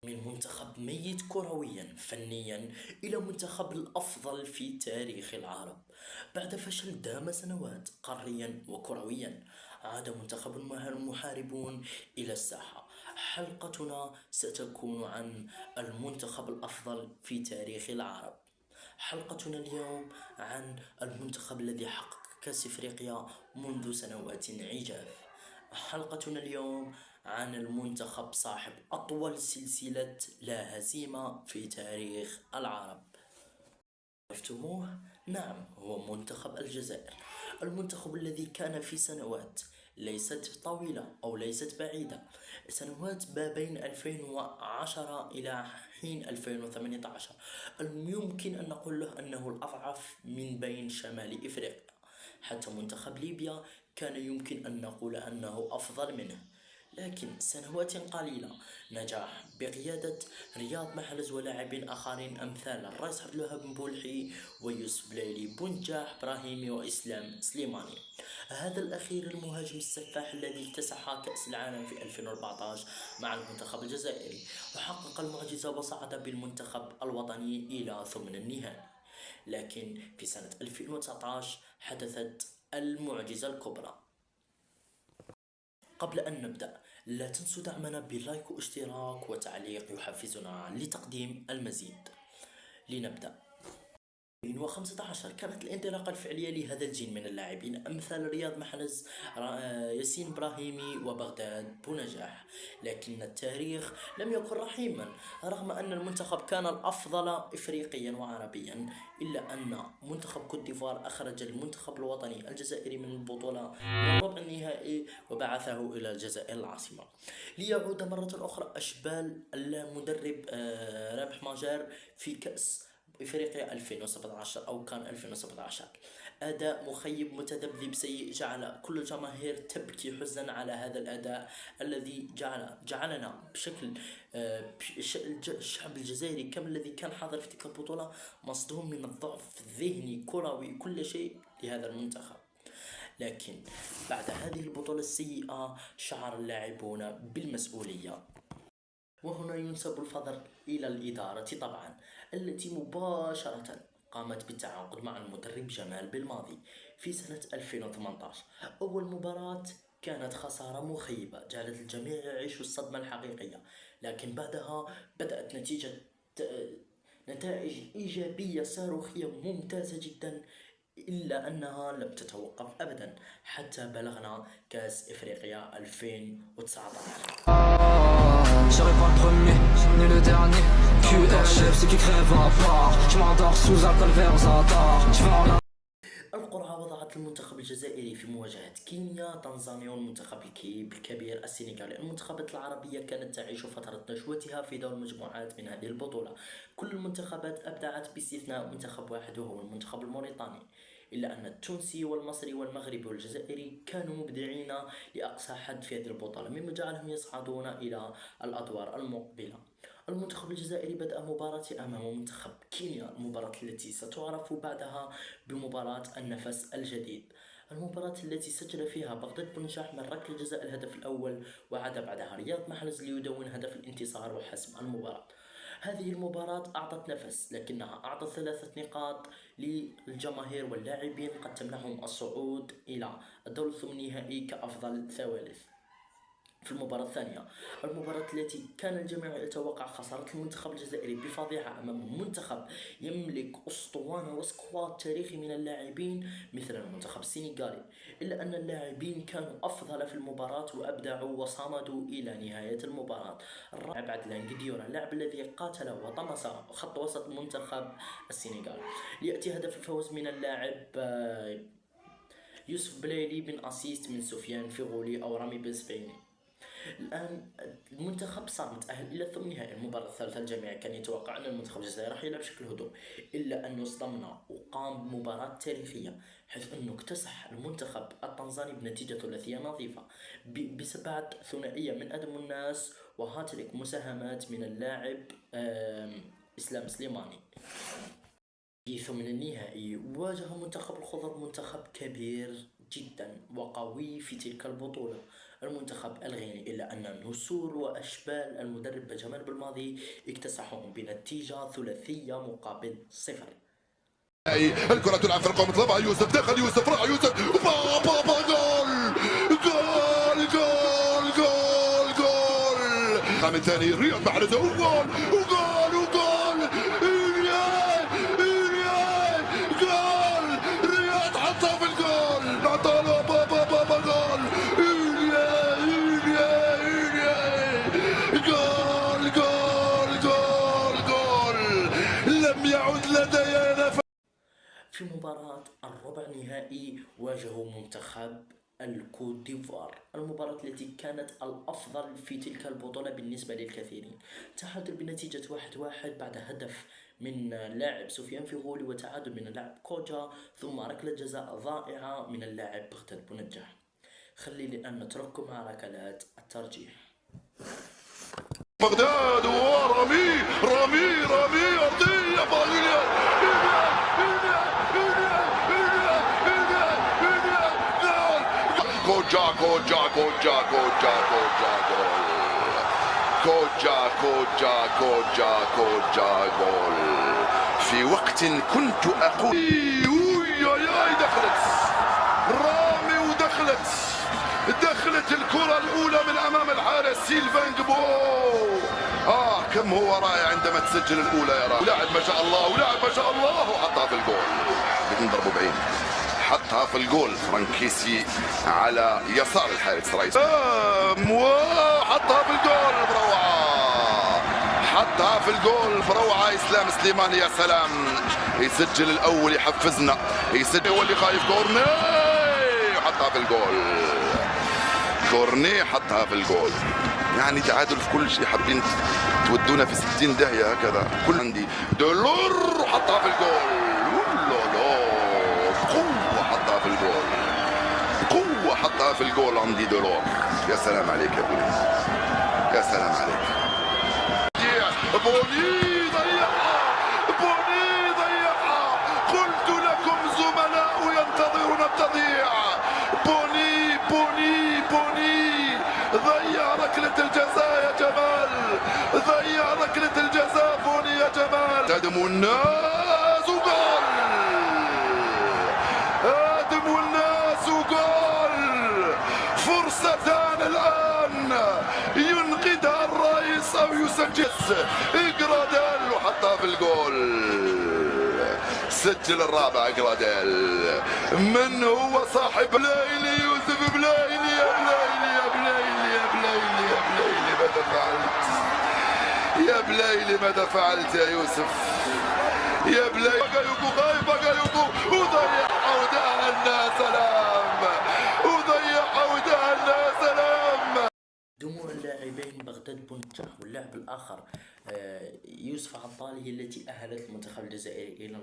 من منتخب ميت كرويا فنيا إلى منتخب الأفضل في تاريخ العرب. بعد فشل دام سنوات قاريا وكرويا، عاد منتخب المحاربون إلى الساحة. حلقتنا ستكون عن المنتخب الأفضل في تاريخ العرب. حلقتنا اليوم عن المنتخب الذي حقق كأس إفريقيا منذ سنوات عجاف. حلقتنا اليوم عن المنتخب صاحب أطول سلسلة لا هزيمة في تاريخ العرب. عرفتموه؟ نعم، هو منتخب الجزائر. المنتخب الذي كان في سنوات ليست طويلة أو ليست بعيدة، سنوات ما بين 2010 إلى حين 2018، يمكن أن نقول له أنه الأضعف من بين شمال إفريقيا. حتى منتخب ليبيا كان يمكن أن نقول أنه أفضل منه، لكن سنوات قليلة نجح بقيادة رياض محرز ولاعبين آخرين أمثال الرئيس عبد الوهاب بولحي ويوسف بلايلي بنجاح إبراهيمي وإسلام سليماني. هذا الأخير المهاجم السفاح الذي اكتسح كأس العالم في 2014 مع المنتخب الجزائري، وحقق المعجزة وصعد بالمنتخب الوطني إلى ثمن النهائي. لكن في سنة 2019 حدثت المعجزة الكبرى. قبل أن نبدأ، لا تنسوا دعمنا بلايك واشتراك وتعليق يحفزنا لتقديم المزيد. لنبدأ. 2015 كانت الانطلاقة الفعلية لهذا الجيل من اللاعبين أمثال رياض محرز، ياسين إبراهيمي وبغداد بونجاح. لكن التاريخ لم يكن رحيما. رغم أن المنتخب كان الأفضل إفريقيا وعربيا، إلا أن منتخب كوت ديفوار أخرج المنتخب الوطني الجزائري من البطولة من ربع النهائي وبعثه إلى الجزائر العاصمة ليعود مرة أخرى أشبال المدرب رابح ماجار في كأس إفريقيا 2017 أو كان 2017. أداء مخيب متذبذب سيء جعل كل الجماهير تبكي حزنا على هذا الأداء الذي جعلنا بشكل الشعب الجزائري كم الذي كان حاضر في تلك البطولة مصدوم من الضعف الذهني كروي كل شيء لهذا المنتخب. لكن بعد هذه البطولة السيئة شعر اللاعبون بالمسؤولية، وهنا ينسب الفضل إلى الإدارة طبعا، التي مباشرة قامت بالتعاقد مع المدرب جمال بالماضي في سنة 2018. أول مباراة كانت خسارة مخيبة جعلت الجميع يعيش الصدمة الحقيقية، لكن بعدها بدأت نتائج إيجابية صاروخية ممتازة جدا، إلا أنها لم تتوقف أبدا حتى بلغنا كأس إفريقيا 2019. Serai pas le premier, ni le dernier. QRF c'est qui crève à part. Je m'endors sous un calvaire je vais en القرعة وضعت المنتخب الجزائري في مواجهة كينيا، تنزانيا والمنتخب الكبير السنغالي. المنتخبات العربية كانت تعيش فترة نشوتها في دور المجموعات من هذه البطولة. كل المنتخبات أبدعت باستثناء منتخب واحد وهو المنتخب الموريتاني، إلا أن التونسي والمصري والمغربي والجزائري كانوا مبدعين لأقصى حد في هذه البطولة، مما جعلهم يصعدون إلى الأدوار المقبلة. المنتخب الجزائري بدأ مباراته أمام منتخب كينيا، المباراة التي ستعرف بعدها بمباراة النفس الجديد، المباراة التي سجل فيها بغداد بنجاح من ركلة الجزاء الهدف الأول، وعاد بعدها رياض محرز ليدون هدف الانتصار وحسم المباراة. هذه المباراة أعطت نفس، لكنها أعطت 3 نقاط للجماهير واللاعبين قد تمنحهم الصعود إلى الدور الثمني كأفضل ثالث. في المباراة الثانية، المباراة التي كان الجميع يتوقع خسارة المنتخب الجزائري بفضيحة أمام منتخب يملك أسطوانة وسكواد تاريخي من اللاعبين مثل المنتخب السنغالي، إلا أن اللاعبين كانوا أفضل في المباراة وأبدعوا وصمدوا إلى نهاية المباراة. اللاعب عدلان قديورة، اللاعب الذي قاتل وطمس خط وسط منتخب السنغال، ليأتي هدف الفوز من اللاعب يوسف بلايلي بن أسيست من سفيان فيغولي أو رامي بن سبيني. الآن المنتخب صار متأهل إلى ثمن نهائي. المباراة الثالثة الجميع كان يتوقع أن المنتخب الجزائري راح يلعب بشكل هدوء، إلا أنه اصطدمنا وقام بمباراة تاريخية، حيث أنه اكتسح المنتخب التنزاني بنتيجة ثلاثية نظيفة بسبعة ثنائية من أدم الناس وهاتريك مساهمات من اللاعب إسلام سليماني. في ثمن النهائي واجه منتخب الخضر منتخب كبير جدا وقوي في تلك البطولة. المنتخب الغيني، إلا أن نسور وأشبال المدرب بنجامين بالماضي اكتسحوهم بنتيجة ثلاثية مقابل 0. الكرة تلعب في القوم، طلبها يوسف، دخل يوسف، راح يوسف، با جول جول جول جول جول. القام الثاني رياض محرز، وجول وجول وجول. إيريان جول، رياض حطها في الجول، عطاله با جول. إيريان جول جول جول جول. لم يعد لدينا. في مباراة الربع النهائي واجهوا منتخب الكوت ديفوار، المباراة التي كانت الأفضل في تلك البطولة بالنسبة للكثيرين. تعادل بنتيجة 1-1 بعد هدف من اللاعب سفيان فيغولي وتعادل من اللاعب كوجا، ثم ركلة جزاء ضائعة من اللاعب بغداد بونجاح. خلي لأن نترككم مع ركلات الترجيح. بغداد ورامي أرضية فاضية. كوجا جول في وقت كنت أقول ياي دخلت رامي ودخلت الكرة الأولى من أمام الحارس سيلفان جبو. كم هو رائع عندما تسجل الأولى يا رامي. ولاعب ما شاء الله وحطها في الجول. بنضربه بعين، حطها في الجول فرانكيسي على يسار الحارس رايس، وحطها في الجول بروعة، حطها في الجول بروعة. إسلام سليماني يا سلام، يسجل الأول، يحفزنا، يسجل هو اللي خايف. كورني حطها في الجول، كورني حطها في الجول. يعني تعادل في كل شيء، حابين تودونا في 60 داهية هكذا. كل عندي دولور حطها في الجول، حطها في الجول عندي دولور. يا سلام عليك يا بني، يا سلام عليك. بوني ضيعها، قلت لكم زملاء ينتظرون التضييع. بوني ضيع ركلة الجزاء يا جمال، ضيع ركلة الجزاء بوني يا جمال. تهدم الناس وجول، فرصتان الآن ينقذها الرئيس أو يسجل. إجراديل وحطها في الجول، سجل الرابع إجراديل. من هو صاحب بلايلي؟ يوسف بلايلي. يا بلايلي ماذا فعلت؟ يا بلايلي ماذا فعلت يا يوسف؟ يا بلايلي بقايوكو وضيع عودها سلام، دموع اللاعبين بغداد بونجاح واللاعب الآخر يوسف عطال هي التي أهلت المنتخب الجزائري إلى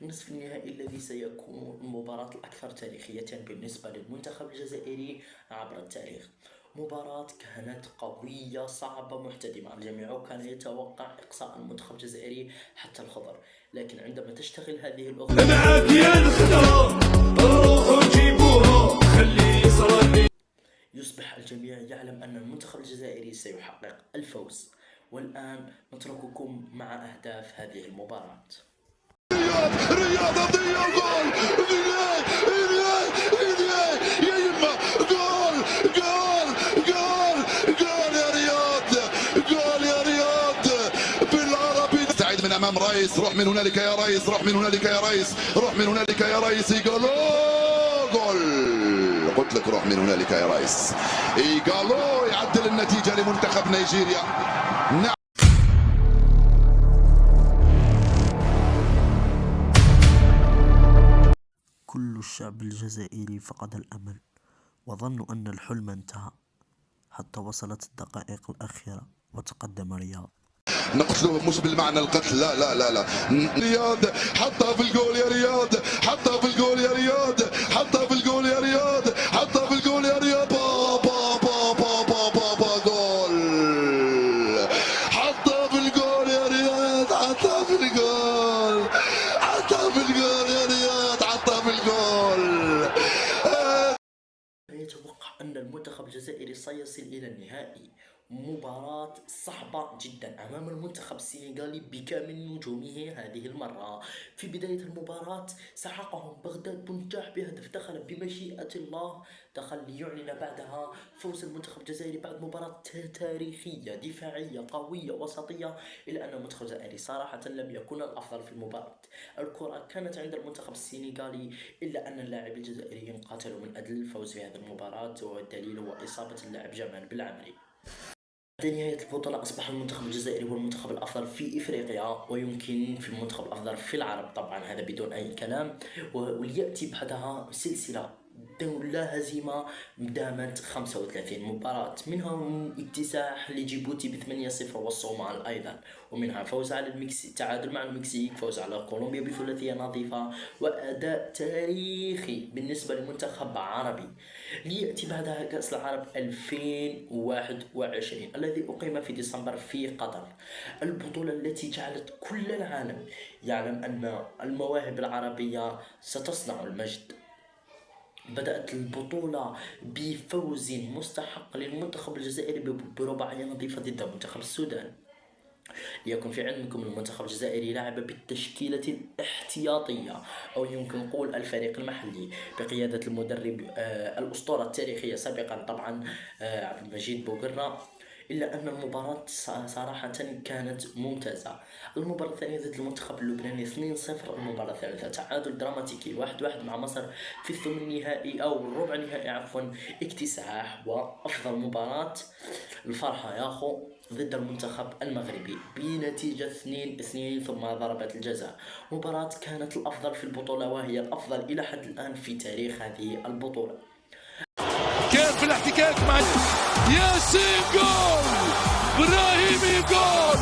النصف النهائي الذي سيكون المباراة الأكثر تاريخية بالنسبة للمنتخب الجزائري عبر التاريخ. مباراة كانت قوية صعبة محتدمة، الجميع كان يتوقع إقصاء المنتخب الجزائري حتى الخضر، لكن عندما تشتغل هذه الأغنية معاك يا الخضر روحوا جيبوها خلي يصرني، يصبح الجميع يعلم أن المنتخب الجزائري سيحقق الفوز. والآن نترككم مع أهداف هذه المباراة. رياض ضيع جول، يا يما جول يا رياض بالعربي. سعيد من امام رئيس، روح من هنالك يا رئيس، روح من هنالك يا رئيس. جول، قلت لك روح من هنالك يا رئيس. إيغالو يعدل النتيجة لمنتخب نيجيريا. كل الشعب الجزائري فقد الأمل وظنوا أن الحلم انتهى، حتى وصلت الدقائق الأخيرة وتقدم رياض. نقتله مش بالمعنى القتل، لا. رياض حطها في الجول يا رياض، حطها في الجول يا رياض. جول، حطها في الجول يا رياض، حطها في الجول. يتوقع أن المنتخب مباراة صعبة جدا أمام المنتخب السنغالي بكامل نجومه هذه المرة. في بداية المباراة سحقهم بغداد بنجاح بهدف دخل بمشيئة الله، دخل ليعلن بعدها فوز المنتخب الجزائري بعد مباراة تاريخية دفاعية قوية وسطية، إلا أن المنتخب الجزائري صراحة لم يكن الأفضل في المباراة. الكرة كانت عند المنتخب السنغالي، إلا أن اللاعب الجزائريين قاتلوا من أجل الفوز في هذه المباراة، والدليل هو إصابة اللاعب جمال بالعمري. بعد نهاية البطولة أصبح المنتخب الجزائري هو المنتخب الأفضل في إفريقيا، ويمكن في المنتخب الأفضل في العرب طبعا، هذا بدون أي كلام. وليأتي بعدها سلسلة لا هزيمة دامت 35 مباراة، منها اكتساح لجيبوتي ب8-0 والصومال أيضا، ومنها فوز على المكسيك، تعادل مع المكسيك، فوز على كولومبيا بثلاثية نظيفة، وأداء تاريخي بالنسبة لمنتخب عربي. ليأتي بعدها كأس العرب 2021 الذي أقيم في ديسمبر في قطر، البطولة التي جعلت كل العالم يعلم أن المواهب العربية ستصنع المجد. بدأت البطولة بفوز مستحق للمنتخب الجزائري برباعية نظيفة ضد منتخب السودان. ليكن في علمكم المنتخب الجزائري لعب بالتشكيلة الاحتياطية، أو يمكن نقول الفريق المحلي، بقيادة المدرب الأسطورة التاريخية سابقا طبعا عبد المجيد بوقرة. إلا أن المباراة صراحة كانت ممتازة. المباراة الثانية ضد المنتخب اللبناني 2-0. المباراة الثالثة تعادل دراماتيكي 1-1 مع مصر في الثمن النهائي أو الربع النهائي عفوا، اكتساح. وأفضل مباراة الفرحة يا أخو ضد المنتخب المغربي بنتيجة 2-2 ثم ضربات الجزاء. مباراة كانت الأفضل في البطولة، وهي الأفضل إلى حد الآن في تاريخ هذه البطولة. كان في الاحتكاك مع ياسين جول، ابراهيمي جول،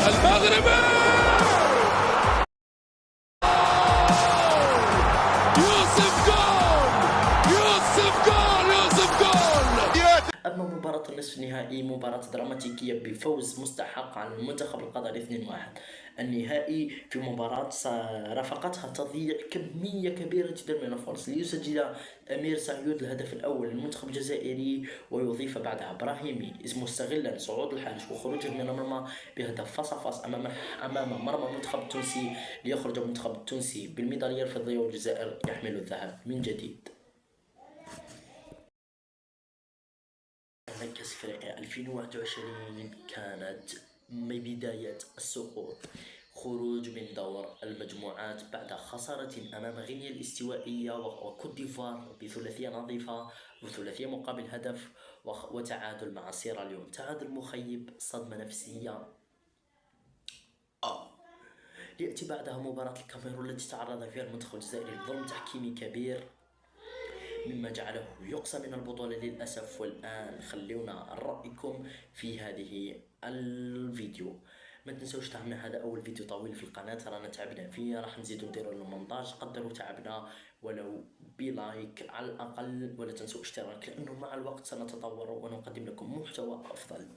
المغربي يوسف جول، يوسف جول، يوسف جول. أما مباراة النصف النهائي مباراة دراماتيكية بفوز مستحق على المنتخب القطري 2-1. النهائي في مباراة رافقتها تضييع كمية كبيرة جدا من الفرص، ليسجل أمير سعيود الهدف الأول للمنتخب الجزائري، ويضيف بعدها إبراهيمي مستغلا صعود الحاج وخروجه من المرمى بهدف فاص أمام مرمى المنتخب التونسي، ليخرج المنتخب التونسي بالميدالية الفضية، والجزائر يحمل الذهب من جديد. كأس أفريقيا 2021 كانت بداية السقوط، خروج من دور المجموعات بعد خسارة أمام غينيا الاستوائية وكوت ديفوار بثلاثية نظيفة وثلاثية مقابل هدف، وتعادل مع سيراليون، تعادل مخيب، صدمة نفسية. يأتي بعدها مباراة الكاميرون التي تعرض فيها المنتخب الجزائري لظلم تحكيمي كبير، مما جعله يقصى من البطولة للأسف. والآن خلونا رأيكم في هذه الفيديو. ما تنسوش تعملوا، هذا أول فيديو طويل في القناة، رانا تعبنا فيه، راح نزيدو نديرو المونتاج، قدروا تعبنا ولو بلايك على الأقل، ولا تنسوا اشتراك، لأنه مع الوقت سنتطور ونقدم لكم محتوى أفضل.